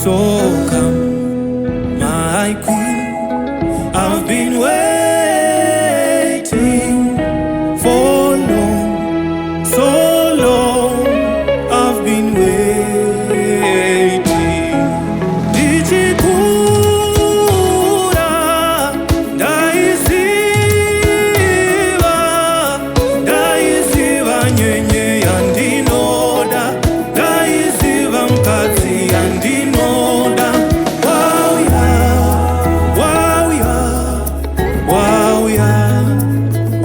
So come, my queen, I've been waiting for long, so long, I've been waiting. Ndichikura, ndaisiva nyenye yandinoda, ndaisiva mukadzi yandinoda. Wauya, wauya, wauya,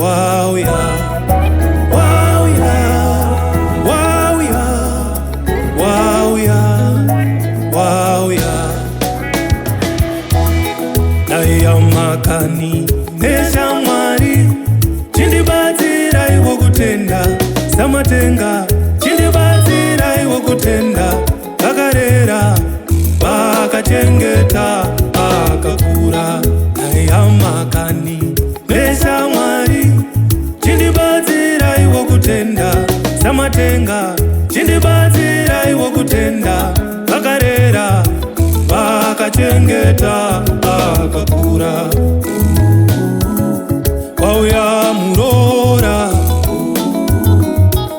wauya, wauya, wauya, wauya, wauya. Naiyamakani neshamwari, chindibatsirai wokutenda samatenga, chindibatsirai wokutenda vakarera vakachengeta vakakura. Naiyamakani neshamwari, chindibatsirai wokutenda samatenga, chindibatsirai wokutenda vakarera vakachengeta vakakura. Wauya murora,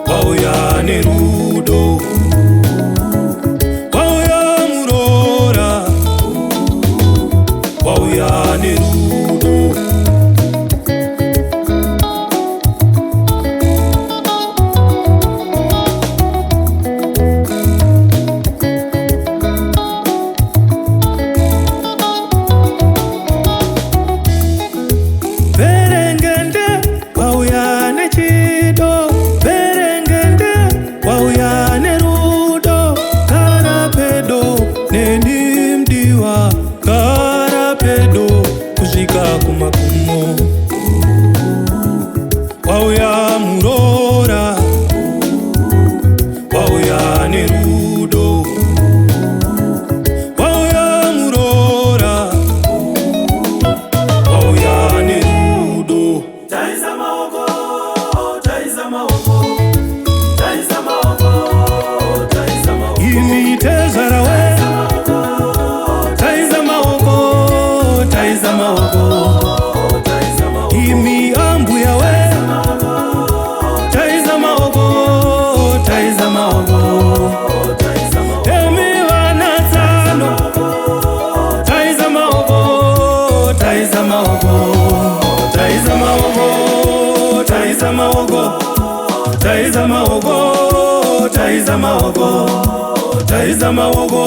wauya nerudo, wauya murora, wauya nerudo. Berengende wauya nechido, berengende wauya nerudo, karapedo nenimdiwa, karapedo kusvika kumagumo. Wauya murora, wauya nerudo, wauya murora, wauya nerudo. Taiza maoko, taiza maoko, taiza maoko, taiza maoko. Imitezarawe, taiza maoko, taiza maoko. Imi ambuyawe, taiza maoko, taiza maoko. Emi wanatsano, taiza maoko, taiza maoko. Taiza maoko, taiza maoko, taiza maoko, taiza maoko, taiza maoko,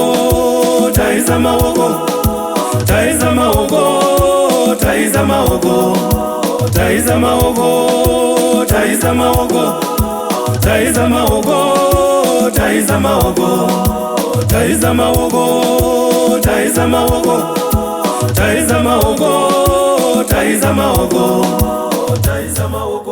taiza maoko, taiza maoko, taiza maoko, taiza maoko, taiza maoko, taiza maoko, taiza maoko, taiza maoko, taiza maoko, taiza maoko, taiza maoko, taiza maoko.